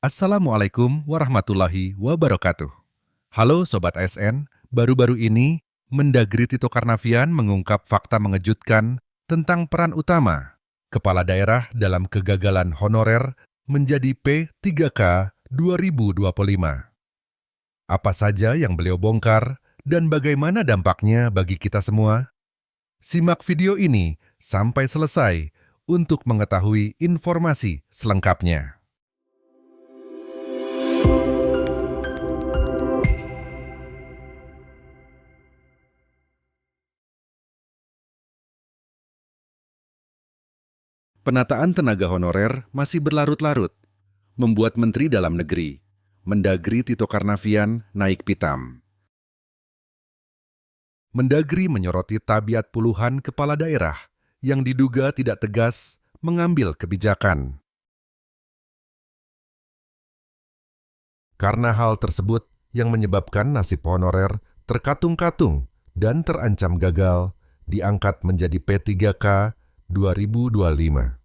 Assalamualaikum warahmatullahi wabarakatuh. Halo Sobat ASN, baru-baru ini Mendagri Tito Karnavian mengungkap fakta mengejutkan tentang peran utama kepala daerah dalam kegagalan honorer menjadi P3K 2025. Apa saja yang beliau bongkar dan bagaimana dampaknya bagi kita semua? Simak video ini sampai selesai untuk mengetahui informasi selengkapnya. Penataan tenaga honorer masih berlarut-larut, membuat Menteri Dalam Negeri, Mendagri Tito Karnavian, naik pitam. Mendagri menyoroti tabiat puluhan kepala daerah yang diduga tidak tegas mengambil kebijakan. Karena hal tersebut yang menyebabkan nasib honorer terkatung-katung dan terancam gagal, diangkat menjadi P3K 2025.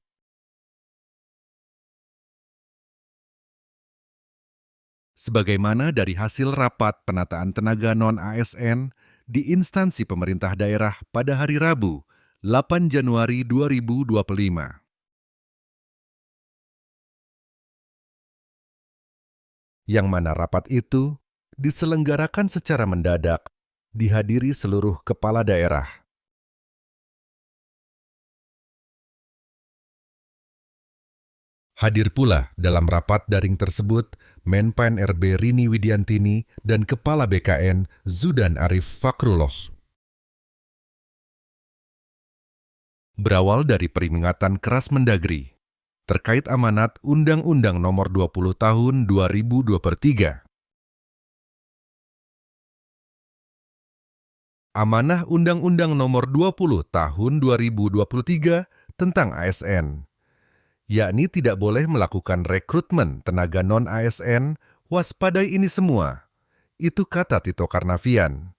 Sebagaimana dari hasil rapat penataan tenaga non-ASN di instansi pemerintah daerah pada hari Rabu, 8 Januari 2025. Yang mana rapat itu diselenggarakan secara mendadak, dihadiri seluruh kepala daerah. Hadir pula dalam rapat daring tersebut Menpan RB Rini Widiantini dan Kepala BKN Zudan Arif Fakrullah. Berawal dari peringatan keras Mendagri terkait amanat Undang-Undang Nomor 20 Tahun 2023. Amanah Undang-Undang Nomor 20 Tahun 2023 tentang ASN, yakni tidak boleh melakukan rekrutmen tenaga non-ASN, waspadai ini semua. Itu kata Tito Karnavian.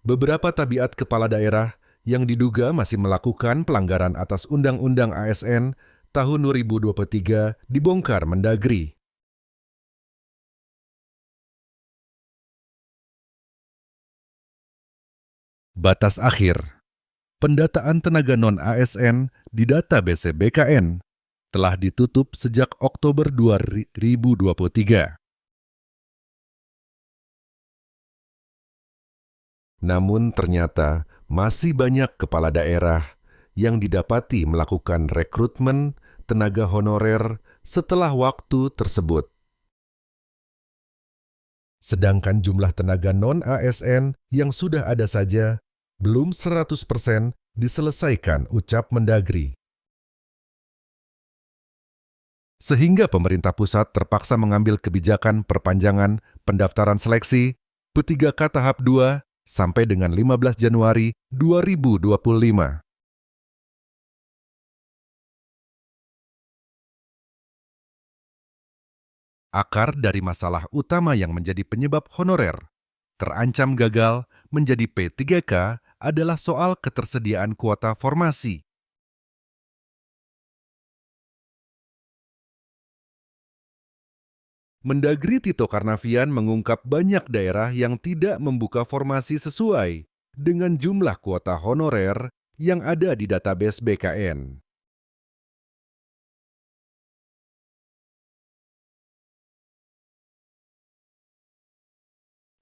Beberapa tabiat kepala daerah yang diduga masih melakukan pelanggaran atas Undang-Undang ASN tahun 2023 dibongkar Mendagri. Batas akhir pendataan tenaga non-ASN di database BKN telah ditutup sejak Oktober 2023. Namun ternyata masih banyak kepala daerah yang didapati melakukan rekrutmen tenaga honorer setelah waktu tersebut. Sedangkan jumlah tenaga non-ASN yang sudah ada saja belum 100% diselesaikan, ucap Mendagri. Sehingga pemerintah pusat terpaksa mengambil kebijakan perpanjangan pendaftaran seleksi P3K tahap 2 sampai dengan 15 Januari 2025. Akar dari masalah utama yang menjadi penyebab honorer terancam gagal menjadi P3K adalah soal ketersediaan kuota formasi. Mendagri Tito Karnavian mengungkap banyak daerah yang tidak membuka formasi sesuai dengan jumlah kuota honorer yang ada di database BKN.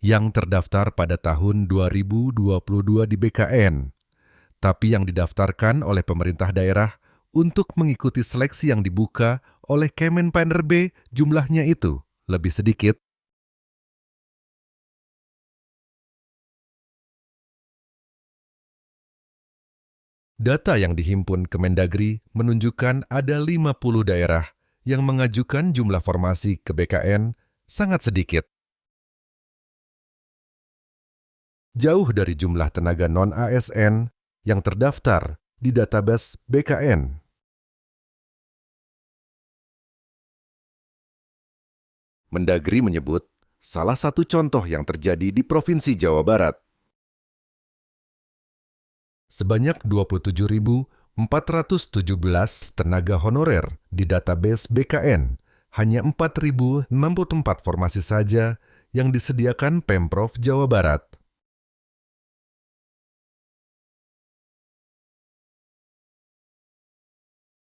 Yang terdaftar pada tahun 2022 di BKN, tapi yang didaftarkan oleh pemerintah daerah untuk mengikuti seleksi yang dibuka oleh Kemenpan RB jumlahnya itu lebih sedikit. Data yang dihimpun Kemendagri menunjukkan ada 50 daerah yang mengajukan jumlah formasi ke BKN sangat sedikit. Jauh dari jumlah tenaga non-ASN yang terdaftar di database BKN. Mendagri menyebut salah satu contoh yang terjadi di Provinsi Jawa Barat. Sebanyak 27.417 tenaga honorer di database BKN, hanya 4.064 formasi saja yang disediakan Pemprov Jawa Barat.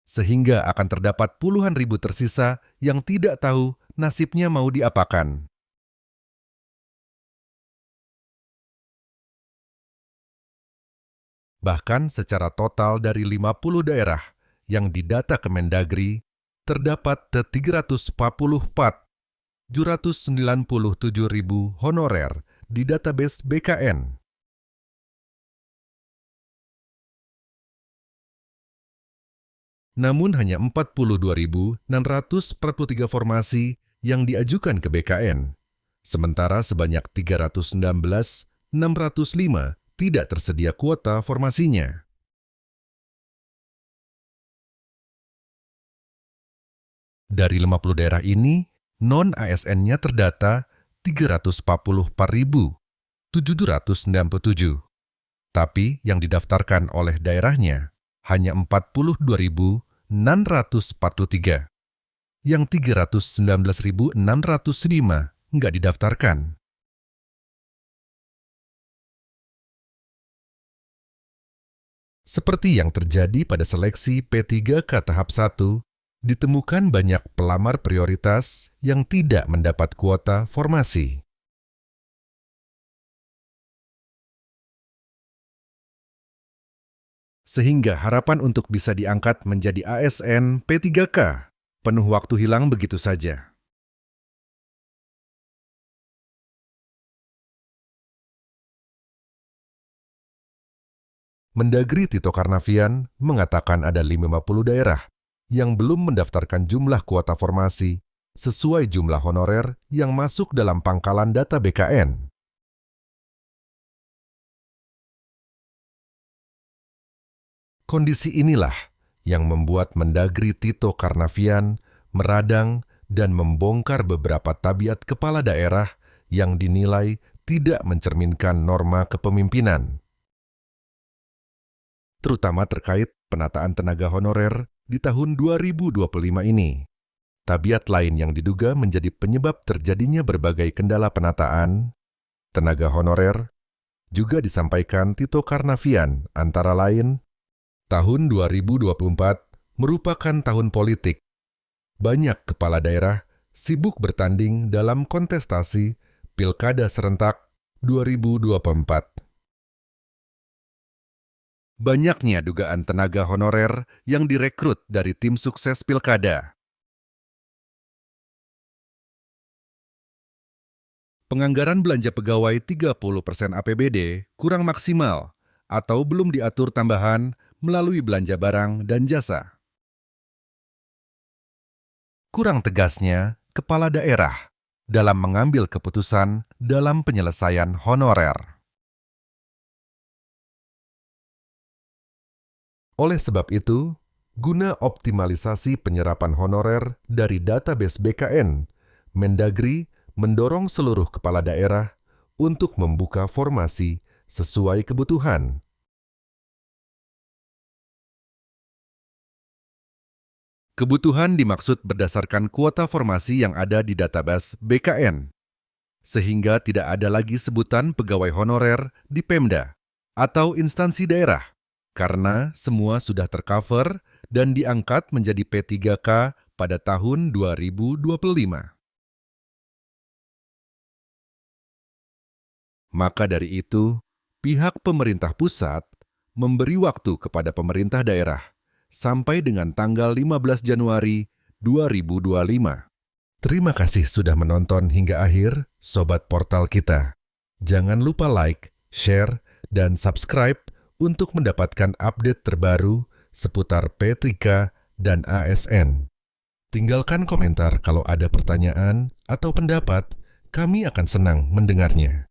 Sehingga akan terdapat puluhan ribu tersisa yang tidak tahu nasibnya mau diapakan. Bahkan secara total dari 50 daerah yang didata Kemendagri, terdapat 344 797.000 honorer di database BKN. Namun hanya 42.643 formasi yang diajukan ke BKN, sementara sebanyak 319.605 tidak tersedia kuota formasinya. Dari 50 daerah ini, non-ASN-nya terdata 344.797. Tapi yang didaftarkan oleh daerahnya hanya 42.643. Yang 319.605 nggak didaftarkan. Seperti yang terjadi pada seleksi P3K tahap 1, ditemukan banyak pelamar prioritas yang tidak mendapat kuota formasi. Sehingga harapan untuk bisa diangkat menjadi ASN P3K penuh waktu hilang begitu saja. Mendagri Tito Karnavian mengatakan ada 50 daerah yang belum mendaftarkan jumlah kuota formasi sesuai jumlah honorer yang masuk dalam pangkalan data BKN. Kondisi inilah yang membuat Mendagri Tito Karnavian meradang dan membongkar beberapa tabiat kepala daerah yang dinilai tidak mencerminkan norma kepemimpinan, terutama terkait penataan tenaga honorer di tahun 2025 ini. Tabiat lain yang diduga menjadi penyebab terjadinya berbagai kendala penataan tenaga honorer juga disampaikan Tito Karnavian, antara lain, tahun 2024 merupakan tahun politik. Banyak kepala daerah sibuk bertanding dalam kontestasi Pilkada serentak 2024. Banyaknya dugaan tenaga honorer yang direkrut dari tim sukses pilkada. Penganggaran belanja pegawai 30% APBD kurang maksimal atau belum diatur tambahan melalui belanja barang dan jasa. Kurang tegasnya kepala daerah dalam mengambil keputusan dalam penyelesaian honorer. Oleh sebab itu, guna optimalisasi penyerapan honorer dari database BKN, Mendagri mendorong seluruh kepala daerah untuk membuka formasi sesuai kebutuhan. Kebutuhan dimaksud berdasarkan kuota formasi yang ada di database BKN, sehingga tidak ada lagi sebutan pegawai honorer di Pemda atau instansi daerah, karena semua sudah tercover dan diangkat menjadi P3K pada tahun 2025. Maka dari itu, pihak pemerintah pusat memberi waktu kepada pemerintah daerah sampai dengan tanggal 15 Januari 2025. Terima kasih sudah menonton hingga akhir, Sobat Portal kita. Jangan lupa like, share, dan subscribe untuk mendapatkan update terbaru seputar P3K dan ASN. Tinggalkan komentar kalau ada pertanyaan atau pendapat, kami akan senang mendengarnya.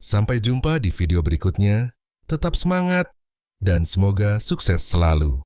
Sampai jumpa di video berikutnya, tetap semangat, dan semoga sukses selalu.